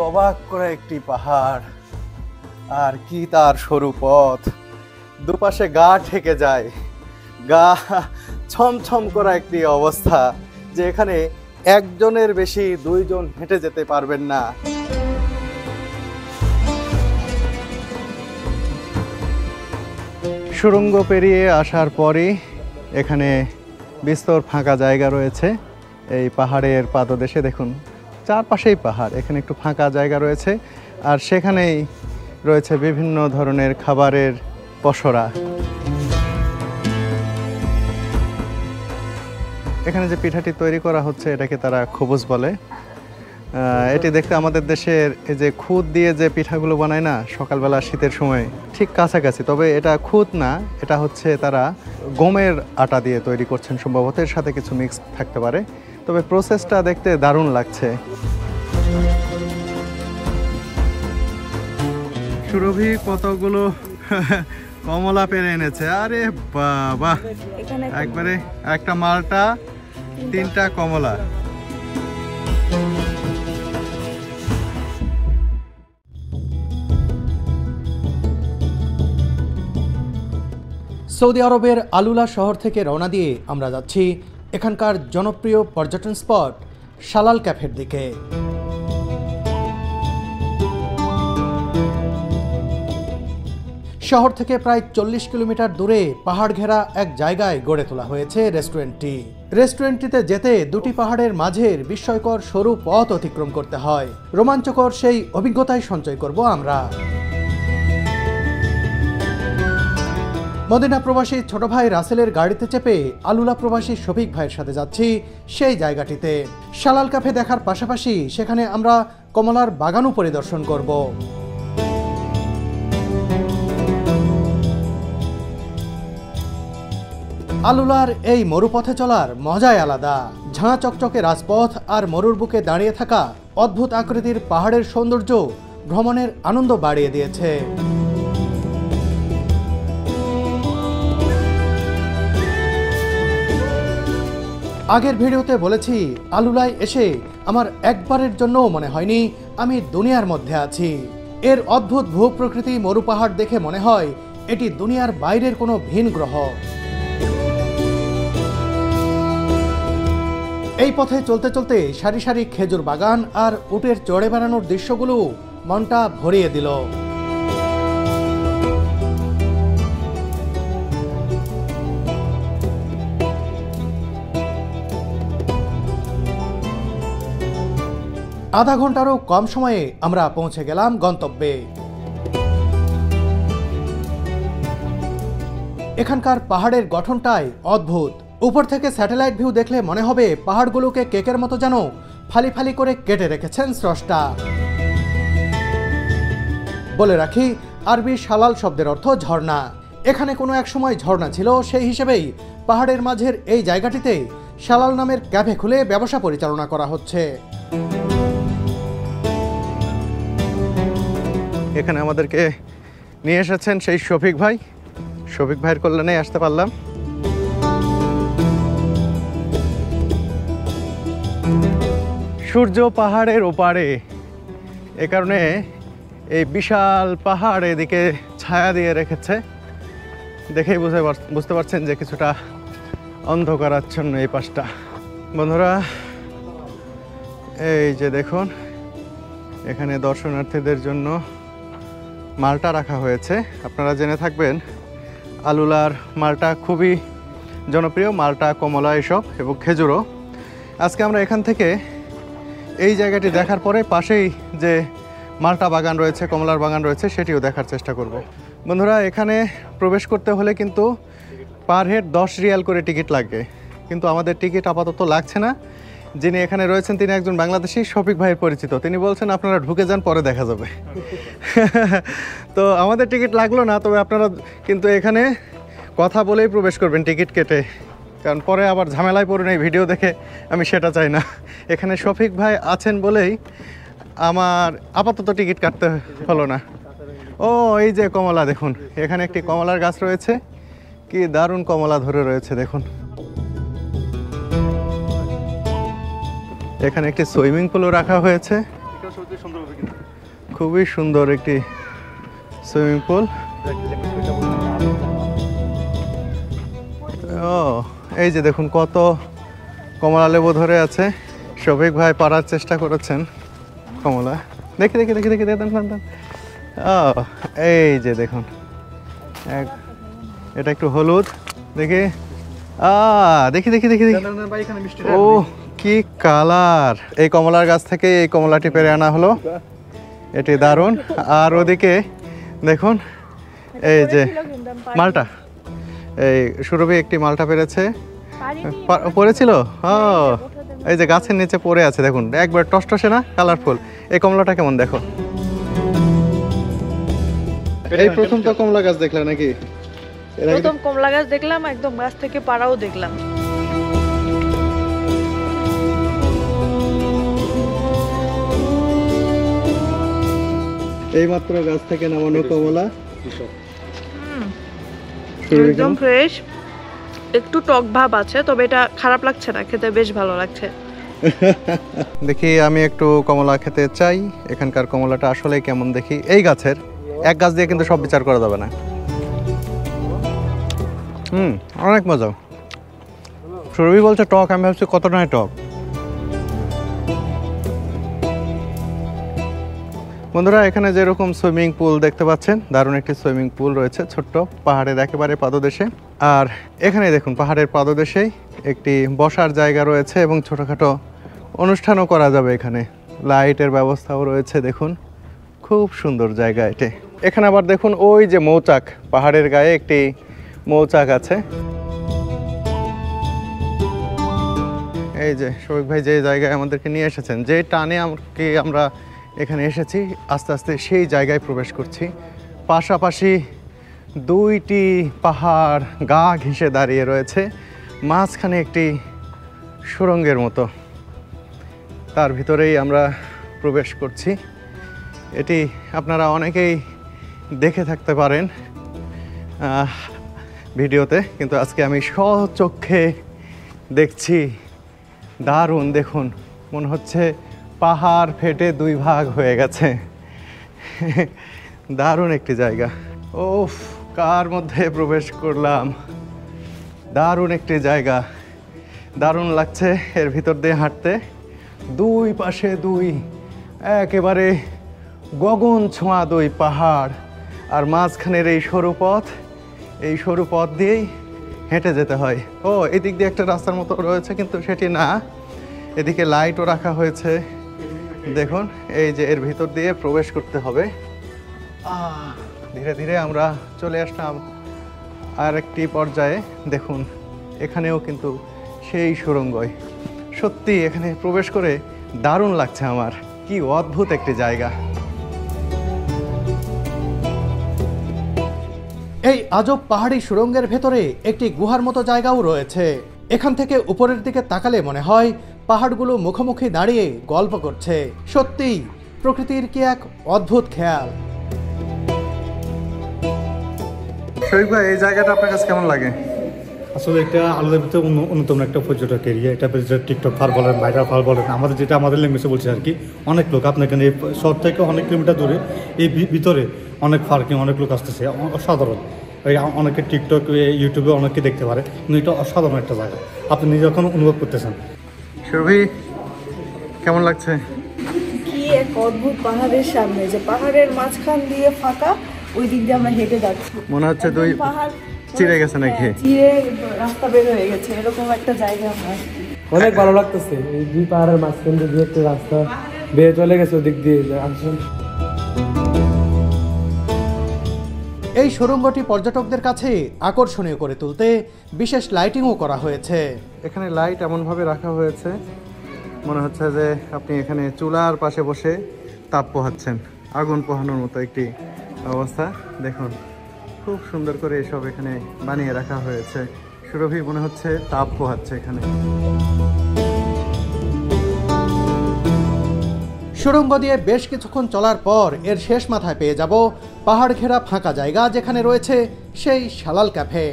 অবাক করা একটি পাহাড়, আর কি তার সরু পথ, দুপাশে গা ঠেকে যায়, গা ছমছম করা একটি অবস্থা, যে এখানে একজনের বেশি দুইজন হেঁটে যেতে পারবেন না। সুড়ঙ্গ পেরিয়ে আসার পরই এখানে বিস্তর ফাঁকা জায়গা রয়েছে। এই পাহাড়ের পাদদেশে দেখুন চারপাশেই পাহাড়, এখানে একটু ফাঁকা জায়গা রয়েছে, আর সেখানেই রয়েছে বিভিন্ন ধরনের খাবারের পসরা। এখানে যে পিঠাটি তৈরি করা হচ্ছে এটাকে তারা খবুজ বলে। এটি দেখতে আমাদের দেশের এই যে খুদ দিয়ে যে পিঠাগুলো বানায় না সকালবেলা শীতের সময়, ঠিক কাছাকাছি। তবে এটা খুদ না, এটা হচ্ছে তারা গমের আটা দিয়ে তৈরি করছেন সম্ভবত, এর সাথে কিছু মিক্স থাকতে পারে। তবে প্রসেসটা দেখতে দারুণ লাগছে। সুরভি কতগুলো কমলা পেরে এনেছে, আরে বাবা, একবারে একটা মালটা, 3টা কমলা। সৌদি আরবের আলুলা শহর থেকে রওনা দিয়ে আমরা যাচ্ছি এখানকার জনপ্রিয় পর্যটন স্পট শালাল ক্যাফের দিকে। শহর থেকে প্রায় 40 কিলোমিটার দূরে পাহাড় ঘেরা এক জায়গায় গড়ে তোলা হয়েছে রেস্টুরেন্টটি। রেস্টুরেন্টটিতে যেতে দুটি পাহাড়ের মাঝের বিস্ময়কর সরু পথ অতিক্রম করতে হয়। রোমাঞ্চকর সেই অভিজ্ঞতাই সঞ্চয় করব আমরা। মদিনা প্রবাসী ছোট ভাই রাসেলের গাড়িতে চেপে আলুলা প্রবাসী শফিক ভাইয়ের সাথে যাচ্ছি সেই জায়গাটিতে। শালাল ক্যাফে দেখার পাশাপাশি সেখানে আমরা কমলার বাগানও পরিদর্শন করব। আলুলার এই মরুপথে চলার মজাই আলাদা। ঝাঁ চকচকে রাজপথ আর মরুর বুকে দাঁড়িয়ে থাকা অদ্ভুত আকৃতির পাহাড়ের সৌন্দর্য ভ্রমণের আনন্দ বাড়িয়ে দিয়েছে। আগের ভিডিওতে বলেছি, আলুলায় এসে আমার একবারের জন্যও মনে হয়নি আমি দুনিয়ার মধ্যে আছি। এর অদ্ভুত ভূপ্রকৃতি মরুপাহাড় দেখে মনে হয় এটি দুনিয়ার বাইরের কোনো ভিন গ্রহ। এই পথে চলতে চলতে সারি সারি খেজুর বাগান আর উটের চড়ে বেড়ানোর দৃশ্যগুলো মনটা ভরিয়ে দিল। আধা ঘন্টারও কম সময়ে আমরা পৌঁছে গেলাম গন্তব্যে। এখানকার পাহাড়ের গঠনটাই অদ্ভুত। উপর থেকে স্যাটেলাইট ভিউ দেখলে মনে হবে পাহাড়গুলোকে কেকের মতো যেন ফালি ফালি করে কেটে রেখেছেন স্রষ্টা। বলে রাখি, আরবি শালাল শব্দের অর্থ ঝর্ণা। এখানে কোনো এক সময় ঝর্ণা ছিল, সেই হিসেবেই পাহাড়ের মাঝের এই জায়গাটিতে শালাল নামের ক্যাফে খুলে ব্যবসা পরিচালনা করা হচ্ছে। এখানে আমাদেরকে নিয়ে এসেছেন সেই শফিক ভাই। শফিক ভাইয়ের কল্যাণে আসতে পারলাম। সূর্য পাহাড়ের ওপারে, এ কারণে এই বিশাল পাহাড় এদিকে ছায়া দিয়ে রেখেছে। দেখেই বুঝতে পারছেন যে কিছুটা অন্ধকারাচ্ছন্ন এই পাশটা। বন্ধুরা, এই যে দেখুন, এখানে দর্শনার্থীদের জন্য মালটা রাখা হয়েছে। আপনারা জেনে থাকবেন আলুলার মালটা খুবই জনপ্রিয়, মালটা, কমলা এসব, এবং খেজুরও। আজকে আমরা এখান থেকে এই জায়গাটি দেখার পরে পাশেই যে মালটা বাগান রয়েছে, কমলার বাগান রয়েছে, সেটিও দেখার চেষ্টা করব। বন্ধুরা, এখানে প্রবেশ করতে হলে কিন্তু পার হেড 10 রিয়াল করে টিকিট লাগবে, কিন্তু আমাদের টিকিট আপাতত লাগছে না। যিনি এখানে রয়েছেন তিনি একজন বাংলাদেশি, শফিক ভাইয়ের পরিচিত। তিনি বলছেন আপনারা ঢুকে যান, পরে দেখা যাবে। তো আমাদের টিকিট লাগলো না, তবে আপনারা কিন্তু এখানে কথা বলেই প্রবেশ করবেন টিকিট কেটে, কারণ পরে আবার ঝামেলায় পড়ুন এই ভিডিও দেখে, আমি সেটা চাই না। এখানে শফিক ভাই আছেন বলেই আমার আপাতত টিকিট কাটতে হলো না। ও, এই যে কমলা দেখুন, এখানে একটি কমলার গাছ রয়েছে, কি দারুণ কমলা ধরে রয়েছে দেখুন। এখানে একটি সুইমিং পুলও রাখা হয়েছে। খুবই সুন্দর একটি সুইমিং পুল। ও এই যে দেখুন কত কমলা লেবু ধরে আছে। শফিক ভাই পারার চেষ্টা করেছেন কমলা। দেখি দেখি দেখি দেখি দেখেন। ও এই যে দেখুন এটা একটু হলুদ। দেখি দেখি দেখি দেখি দেখি। ও কি কালার! এই কমলার গাছ থেকে এই কমলাটি পেরে আনা হলো, এটি দারুণ। আর ওদিকে দেখুন এই যে মালটা, এই সুরভি একটি মালটা পেরেছে। পড়েছিল এই যে গাছের নিচে পড়ে আছে দেখুন, একবার টসটসে না, কালারফুল। এই কমলাটা কেমন দেখো। এই প্রথম তো কমলা গাছ দেখলে নাকি? প্রথম কমলা গাছ দেখলাম, একদম গাছ থেকে পাড়াও দেখলাম। এই মাত্র গাছ থেকে নামানো কমলা, একদম ফ্রেশ। একটু টক ভাব আছে, তবে এটা খারাপ লাগছে না, খেতে বেশ ভালো লাগছে। দেখি আমি একটু কমলা খেতে চাই। এখানকার কমলাটা আসলে কেমন দেখি। এই গাছের এক গাছ দিয়ে কিন্তু সব বিচার করা যাবে না। অনেক মজা। সুরভি বলছে টক, আমি ভাবছি কতটাই টক। বন্ধুরা এখানে যেরকম সুইমিং পুল দেখতে পাচ্ছেন, দারুণ একটি সুইমিং পুল রয়েছে ছোট্ট পাহাড়ের একেবারে পাদদেশে। আর এখানে দেখুন পাহাড়ের পাদদেশেই একটি বসার জায়গা রয়েছে এবং ছোটোখাটো অনুষ্ঠানও করা যাবে। এখানে লাইটের ব্যবস্থাও রয়েছে। দেখুন খুব সুন্দর জায়গা এটি। এখানে আবার দেখুন ওই যে মৌচাক, পাহাড়ের গায়ে একটি মৌচাক আছে। এই যে শফিক ভাই যে জায়গায় আমাদেরকে নিয়ে এসেছেন, যে টানে আমরা এখানে এসেছি, আস্তে আস্তে সেই জায়গায় প্রবেশ করছি। পাশাপাশি দুইটি পাহাড় গা ঘেঁষে দাঁড়িয়ে রয়েছে, মাঝখানে একটি সুড়ঙ্গের মতো, তার ভিতরেই আমরা প্রবেশ করছি। এটি আপনারা অনেকেই দেখে থাকতে পারেন ভিডিওতে, কিন্তু আজকে আমি স্বচক্ষে দেখছি। দারুণ! দেখুন মনে হচ্ছে পাহাড় ফেটে দুই ভাগ হয়ে গেছে। দারুণ একটি জায়গা। ওফ, কার মধ্যে প্রবেশ করলাম! দারুণ একটি জায়গা, দারুণ লাগছে এর ভিতর দিয়ে হাঁটতে। দুই পাশে দুই একেবারে গগন ছোঁয়া দুই পাহাড়, আর মাঝখানের এই সরু পথ, এই সরু পথ দিয়েই হেঁটে যেতে হয়। ও এদিক দিয়ে একটা রাস্তার মতো রয়েছে, কিন্তু সেটি না, এদিকে লাইটও রাখা হয়েছে। দেখুন এই যে এর ভিতর দিয়ে প্রবেশ করতে হবে। ধীরে ধীরে আমরা চলে আসলাম আর একটি পর্যায়ে। দেখুন এখানেও কিন্তু সেই সুড়ঙ্গই। সত্যি এখানে প্রবেশ করে দারুণ লাগছে আমার। কি অদ্ভুত একটি জায়গা। এই আজব পাহাড়ি সুড়ঙ্গের ভেতরে একটি গুহার মতো জায়গাও রয়েছে। এখান থেকে উপরের দিকে তাকালে মনে হয় পাহাড়গুলো মুখোমুখি দাঁড়িয়ে গল্প করছে। সত্যি প্রকৃতির কি এক অদ্ভুত খেয়াল। শফিক ভাই এই জায়গাটা আপনার কাছে কেমন লাগে? আসলে এটা আলাদার ভিতরে অন্যতম একটা পর্যটক এরিয়া। এটা টিকটক ফার বলেন, ভাইরাল ফার বলেন, আমাদের যেটা আমাদের ল্যাঙ্গুয়েজে বলছে আর কি। অনেক লোক আপনার এখানে শহর থেকে অনেক কিলোমিটার দূরে এই ভিতরে অনেক পার্কিং, অনেক লোক আসতেছে। অসাধারণ। অনেকে টিকটক ইউটিউবে অনেকে দেখতে পারে, কিন্তু এটা অসাধারণ একটা জায়গা, আপনি নিজে এখন অনুভব করতেছেন। সুরভি কেমন লাগছে? কি এক অদ্ভুত পাহাড়ের সামনে, যে পাহাড়ের মাঝখান দিয়ে ফাঁকা, ওই দিক দিয়ে আমরা হেঁটে যাচ্ছি। মনে হচ্ছে দুই পাহাড় চিড়ে গেছে নাকি? চিড়ে রাস্তা বের হয়ে গেছে, এরকম একটা জায়গা আমরা। অনেক ভালো লাগতেছে। এই দুই পাহাড়ের মাঝখান দিয়ে একটা রাস্তা বেয়ে চলে গেছে ওদিক দিয়ে। এই সুড়ঙ্গটি পর্যটকদের কাছে আকর্ষণীয় করে তুলতে বিশেষ লাইটিংও করা হয়েছে। এখানে লাইট এমনভাবে রাখা হয়েছে মনে হচ্ছে যে আপনি এখানে চুলার পাশে বসে তাপ পোহাচ্ছেন, আগুন পোহানোর মতো একটি অবস্থা। দেখুন খুব সুন্দর করে এসব এখানে বানিয়ে রাখা হয়েছে। সুরভি মনে হচ্ছে তাপ পোহাচ্ছে এখানে। সুড়ঙ্গ দিয়ে বেশ কিছুক্ষণ চলার পর এর শেষ মাথায় পেয়ে যাব পাহাড় ঘেরা ফাঁকা জায়গা, যেখানে রয়েছে সেই শালাল ক্যাফে।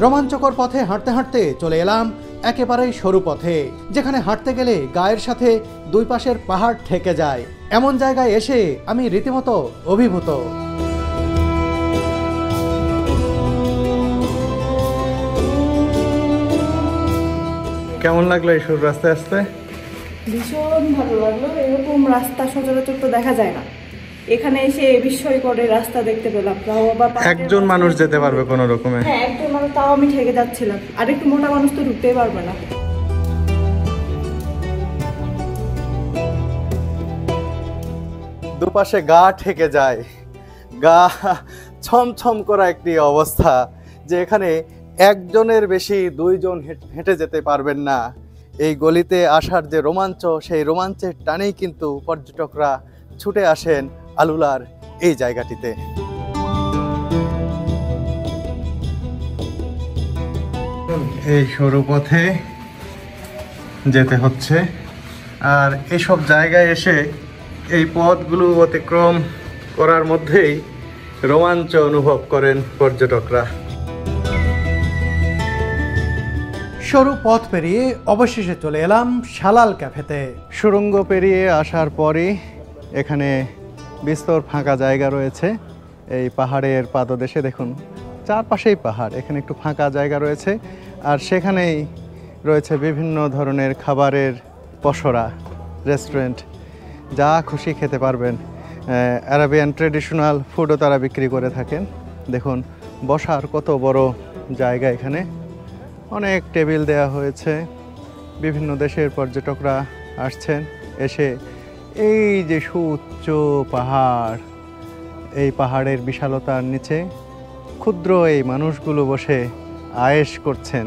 রোমাঞ্চকর পথে হাঁটতে হাঁটতে চলে এলাম একেবারেই সরু পথে, যেখানে হাঁটতে গেলে গায়ের সাথে দুই পাশের পাহাড় ঠেকে যায়। এমন জায়গায় এসে আমি রীতিমতো অভিভূত। কেমন লাগলো এই সরু রাস্তায় আসতে? ভীষণ ভালো লাগলো। এরকম রাস্তা সচরাচর তো দেখা যায় না। এখানে এসে বিস্ময়কর রাস্তা দেখতে পেলাম। তাও আবার একজন মানুষ যেতে পারবে কোনো রকমে? হ্যাঁ, একজন মানুষ, তাও আমি ঠেকে যাচ্ছিলাম। আর একটু মোটা মানুষ তো ঢুকতেই পারবে না। দুপাশে গা ঠেকে যায়, গা ছমছম করা একটি অবস্থা, যে এখানে একজনের বেশি দুইজন হেঁটে যেতে পারবেন না। এই গলিতে আসার যে রোমাঞ্চ, সেই রোমাঞ্চের টানেই কিন্তু পর্যটকরা ছুটে আসেন আলুলার এই জায়গাটিতে। এই সরু পথে যেতে হচ্ছে, আর এসব জায়গায় এসে এই পথগুলো অতিক্রম করার মধ্যেই রোমাঞ্চ অনুভব করেন পর্যটকরা। সরু পথ পেরিয়ে অবশেষে চলে এলাম শালাল ক্যাফেতে। সুড়ঙ্গ পেরিয়ে আসার পরই এখানে বিস্তর ফাঁকা জায়গা রয়েছে। এই পাহাড়ের পাদদেশে দেখুন, চারপাশেই পাহাড়, এখানে একটু ফাঁকা জায়গা রয়েছে, আর সেখানেই রয়েছে বিভিন্ন ধরনের খাবারের পসরা, রেস্টুরেন্ট, যা খুশি খেতে পারবেন। আরাবিয়ান ট্রেডিশনাল ফুডও তারা বিক্রি করে থাকেন। দেখুন বসার কত বড় জায়গা, এখানে অনেক টেবিল দেয়া হয়েছে। বিভিন্ন দেশের পর্যটকরা আসছেন, এসে এই যে সুউচ্চ পাহাড়, এই পাহাড়ের বিশালতার নিচে ক্ষুদ্র এই মানুষগুলো বসে আয়েশ করছেন।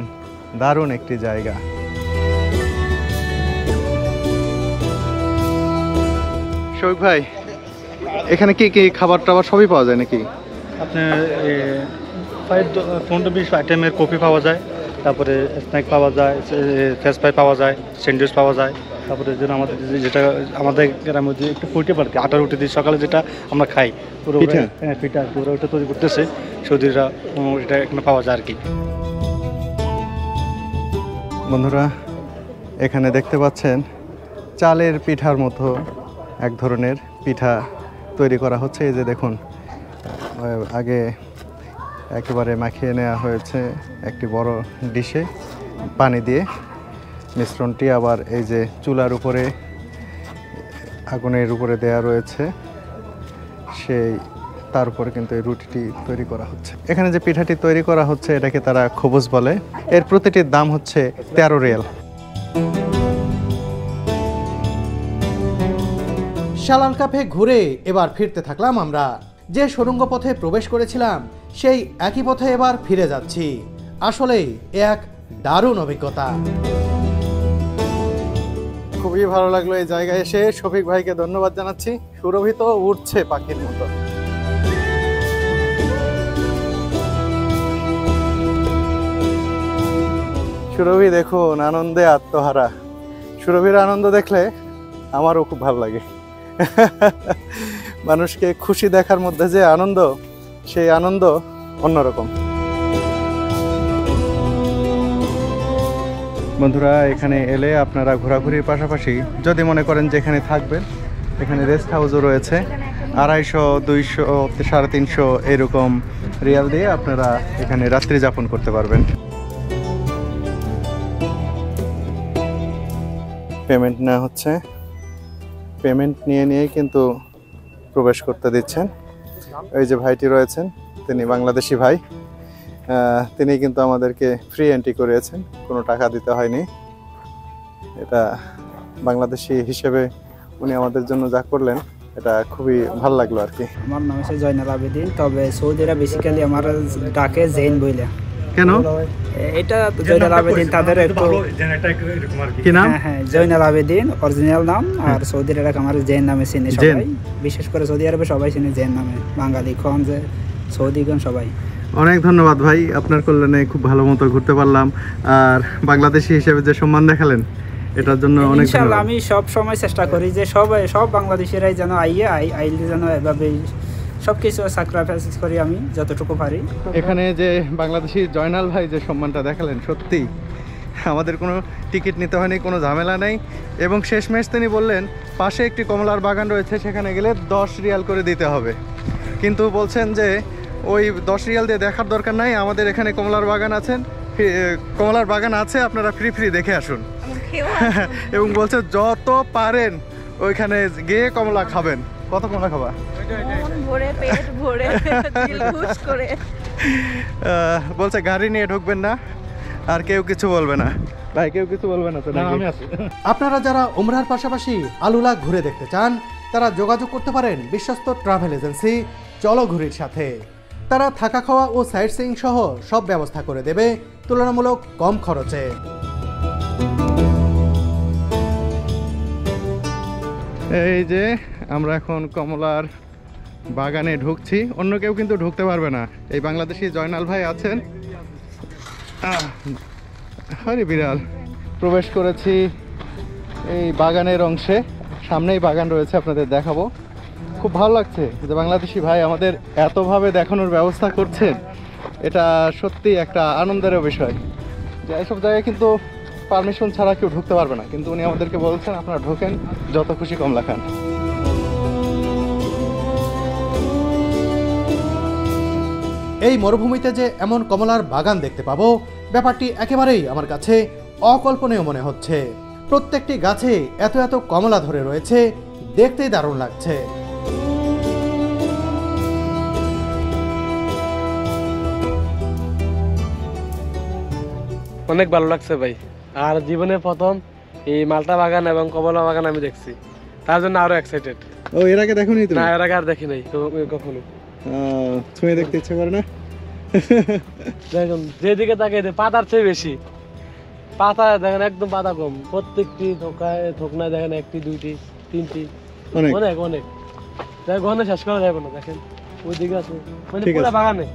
দারুণ একটি জায়গা। শৌক ভাই, এখানে কি কি খাবার টাবার সবই পাওয়া যায় নাকি? আপনার 15-20 আইটেমের কফি পাওয়া যায়, তারপরে স্ন্যাক পাওয়া যায়, ফ্রেশ ফ্রাই পাওয়া যায়, স্যান্ডউইচ পাওয়া যায়। তারপরে যেটা আমাদের গ্রামে যে একটু ফুটে পারে, আটা রুটি দিয়ে সকালে যেটা আমরা খাই, পুরো হ্যাঁ পিঠা, পুরো ওটা তৈরি করতেছে সৌদিরা, এটা এখানে পাওয়া যায় আর কি। বন্ধুরা, এখানে দেখতে পাচ্ছেন চালের পিঠার মতো এক ধরনের পিঠা তৈরি করা হচ্ছে। এই যে দেখুন, আগে একেবারে মাখিয়ে নেওয়া হয়েছে একটি বড় ডিশে পানি দিয়ে। মিশ্রণটি আবার এই যে চুলার উপরে, আগুনের উপরে দেয়া রয়েছে, সেই তার উপরে কিন্তু এই রুটিটি তৈরি করা হচ্ছে। এখানে যে পিঠাটি তৈরি করা হচ্ছে এটাকে তারা খবুজ বলে। এর প্রতিটির দাম হচ্ছে 13 রিয়াল। শালাল ক্যাফে ঘুরে এবার ফিরতে থাকলাম আমরা। যে সুড়ঙ্গ পথে প্রবেশ করেছিলাম সেই একই পথে এবার ফিরে যাচ্ছি। আসলেই এক দারুণ অভিজ্ঞতা। খুবই ভালো লাগলো এই জায়গায় এসে। শফিক ভাইকে ধন্যবাদ জানাচ্ছি। সুরভিত উঠছে পাখির মতো। সুরভি দেখুন আনন্দে আত্মহারা। সুরভির আনন্দ দেখলে আমারও খুব ভালো লাগে। মানুষকে খুশি দেখার মধ্যে যে আনন্দ, সেই আনন্দ অন্যরকম। বন্ধুরা, এখানে এলে আপনারা ঘোরাঘুরির পাশাপাশি যদি মনে করেন যে এখানে থাকবেন, এখানে রেস্ট হাউসও রয়েছে। 250, 200, 350 এরকম রিয়াল দিয়ে আপনারা এখানে রাত্রি যাপন করতে পারবেন। পেমেন্ট নেওয়া হচ্ছে, পেমেন্ট নিয়েই কিন্তু প্রবেশ করতে দিচ্ছেন। ওই যে ভাইটি রয়েছেন, তিনি বাংলাদেশি ভাই, তিনি কিন্তু আমাদেরকে ফ্রি এন্ট্রি করিয়েছেন, কোনো টাকা দিতে হয়নি। এটা বাংলাদেশি হিসেবে উনি আমাদের জন্য যা করলেন, এটা খুবই ভালো লাগলো আর কি। আমার নাম হচ্ছে জয়নাল আবেদিন, তবে সৌদিরা বেসিক্যালি আমার ডাকে জেন বইলে। কেন এটা জয়নাল আবেদিন তাদের একটু কি নাম? হ্যাঁ, জয়নাল আবেদিন অরিজিনাল নাম, আর সৌদিরা আমার জেন নামে চিনে সবাই, বিশেষ করে সৌদি আরবে সবাই চিনে জেন নামে, বাঙালি খন যে সৌদিগণ সবাই। অনেক ধন্যবাদ ভাই, আপনার কল্যাণে খুব ভালো মতো ঘুরতে পারলাম, আর বাংলাদেশি হিসেবে যে সম্মান দেখালেন এটার জন্য অনেক ইনশাআল্লাহ আমি সব সময় চেষ্টা করি যে সব বাংলাদেশিরাই যেন আইলে যেন এভাবে সব কিছু স্যাক্রিফাইস করি আমি যতটুকু পারি। এখানে যে বাংলাদেশি জয়নাল ভাই যে সম্মানটা দেখালেন, সত্যি আমাদের কোনো টিকিট নিতে হয়নি, কোনো ঝামেলা নেই। এবং শেষমেশ তিনি বললেন পাশে একটি কমলার বাগান রয়েছে, সেখানে গেলে 10 রিয়াল করে দিতে হবে। কিন্তু বলছেন যে ওই 10 রিয়াল দিয়ে দেখার দরকার নাই, আমাদের এখানে কমলার বাগান আছে, আপনারা ফ্রি দেখে আসুন। এবং বলছে যত পারেন ওইখানে গিয়ে কমলা খাবেন। কত কমলা খাবা? বলছে গাড়ি নিয়ে ঢুকবেন না, আর কেউ কিছু বলবে না। ভাই কেউ কিছু বলবে না তো? আমি আছি। আপনারা যারা উমরার পাশাপাশি আলুলা ঘুরে দেখতে চান তারা যোগাযোগ করতে পারেন বিশ্বস্ত ট্রাভেল এজেন্সি চলো ঘুরির সাথে। তারা থাকা খাওয়া ও সাইট সিইং সহ সব ব্যবস্থা করে দেবে তুলনামূলক কম খরচে। এই যে আমরা এখন কমলার বাগানে ঢুকছি, অন্য কেউ কিন্তু ঢুকতে পারবে না। এই বাংলাদেশি জয়নাল ভাই আছেন। আরে বিড়াল, প্রবেশ করেছি এই বাগানের অংশে, সামনেই বাগান রয়েছে, আপনাদের দেখাবো। খুব ভালো লাগছে যে বাংলাদেশি ভাই আমাদের এতভাবে দেখানোর ব্যবস্থা করছেন, এটা সত্যি একটা আনন্দেরও বিষয়। যে এসব জায়গায় কিন্তু পারমিশন ছাড়া কেউ ঢুকতে পারবে না, কিন্তু উনি আমাদেরকে বলছেন আপনারা ঢোকেন, যত খুশি কমলা খান। এই মরুভূমিতে যে এমন কমলার বাগান দেখতে পাবো, ব্যাপারটি একেবারেই আমার কাছে অকল্পনীয় মনে হচ্ছে। প্রত্যেকটি গাছে এত এত কমলা ধরে রয়েছে, দেখতেই দারুণ লাগছে। অনেক ভালো লাগছে ভাই, আর জীবনে প্রথম এই মালটা বাগান এবং কমলা বাগান আমি দেখছি, তার জন্য আরো এক্সাইটেড। ও এর আগে দেখোনি তুমি? না, এর আগে আর দেখি নাই কখনো। ছুঁয়ে দেখতে ইচ্ছে করে না? দেখুন যেদিকে তাকাই পাতার চেয়ে বেশি পাতা, দেখেন একদম পাতা কম, প্রত্যেকটি থোকনায় দেখেন 1টি 2টি 3টি, অনেক অনেক গহনে শেষ করা যাবে না। দেখেন ওইদিকে আছে, মানে পুরো বাগানে।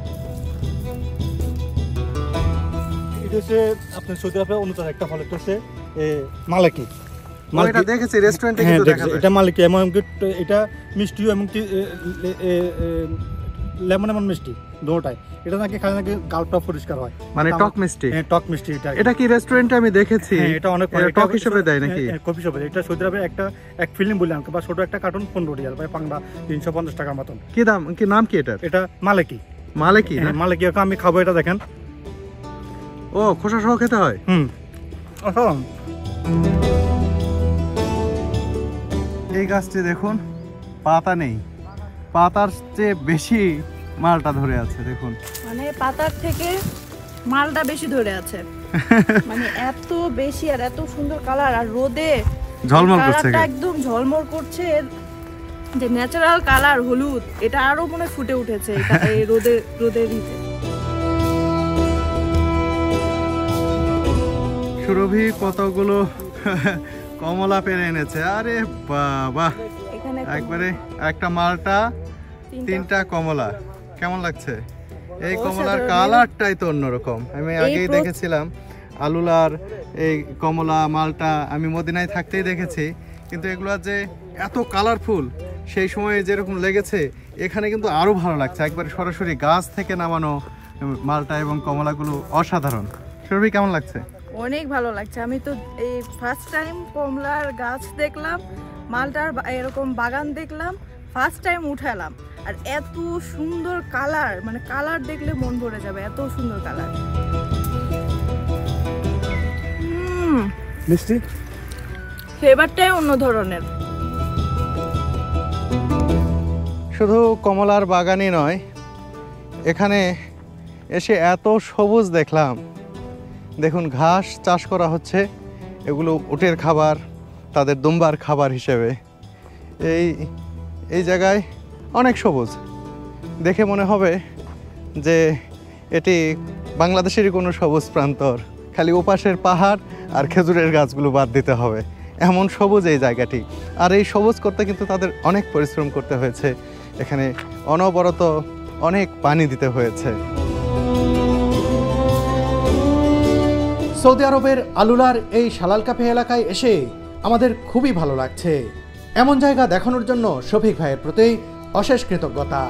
এটা হচ্ছে আপনার সৌদি আরবের অন্যতম একটা ফল, এটা হচ্ছে মালাকি। এটা দেখেছি রেস্টুরেন্টে কিন্তু দেখা যায়। এটা মালাকি, এমন এটা মিষ্টিও এবং লেমন মিষ্টি দুটোটাই। এটা নাকি খালি নাকি গালটা পরিষ্কার হয়, মানে টক মিষ্টি। হ্যাঁ, টক মিষ্টি। এটা কি রেস্টুরেন্টে আমি দেখেছি? এটা অনেক টক হিসেবে দেয় নাকি? কফি শপে। এটা সৌদি আরবে এক ফিল্ম বললাম, বা ছোট একটা কার্টুন 15 রিয়াল, ভাই পাংলা 350 টাকার মতন। কি দাম, কি নাম কি এটার? এটা মালাকি। মালাকি না? মালাকি আমি খাবো, এটা দেখেন। ও খোসা সহ খেতে হয়? এই গাছটি দেখুন, পাতা নেই, পাতার চেয়ে বেশি মালটা ধরে আছে। দেখুন মানে পাতার থেকে মালটা বেশি ধরে আছে, মানে এত বেশি আর এত সুন্দর কালার, আর রোদে ঝলমল করছে, একদম ঝলমল করছে। যে ন্যাচারাল কালার হলুদ, এটা আরো মনে ফুটে উঠেছে এই রোদের দিতে। সুরভি কতগুলো কমলা পেরে এনেছে। আরে বাবা, এখানে একবারে একটা মালটা, 3টা কমলা। কেমন লাগছে? এই কমলার কালারটাই তো অন্যরকম। আমি আগেই দেখেছিলাম আলুলার এই কমলা মালটা, আমি মদিনায় থাকতেই দেখেছি, কিন্তু এগুলো যে এত কালারফুল সেই সময় যেরকম লেগেছে, এখানে কিন্তু আরো ভালো লাগছে। একবারে সরাসরি গাছ থেকে নামানো মালটা এবং কমলাগুলো অসাধারণ। সুরভি কেমন লাগছে? অনেক ভালো লাগছে। আমি তো এই ফার্স্ট টাইম কমলার গাছ দেখলাম, মালটার এরকম বাগান দেখলাম, ফার্স্ট টাইম উঠালাম। আর এত সুন্দর কালার, মানে কালার দেখলে মন ভরে যাবে, এত সুন্দর কালার। মিষ্টি ফ্লেভারটাই অন্য ধরনের। শুধু কমলার বাগানই নয়, এখানে এসে এত সবুজ দেখলাম। দেখুন ঘাস চাষ করা হচ্ছে, এগুলো উটের খাবার, তাদের দুম্বার খাবার হিসেবে। এই জায়গায় অনেক সবুজ, দেখে মনে হবে যে এটি বাংলাদেশেরই কোনো সবুজ প্রান্তর। খালি ওপাশের পাহাড় আর খেজুরের গাছগুলো বাদ দিতে হবে, এমন সবুজ এই জায়গাটি। আর এই সবুজ করতে কিন্তু তাদের অনেক পরিশ্রম করতে হয়েছে, এখানে অনবরত অনেক পানি দিতে হয়েছে। সৌদি আরবের আলুলার এই শালাল কাফে এলাকায় এসে আমাদের খুবই ভালো লাগছে। এমন জায়গা দেখানোর জন্য শফিক ভাইয়ের প্রতি অশেষ কৃতজ্ঞতা।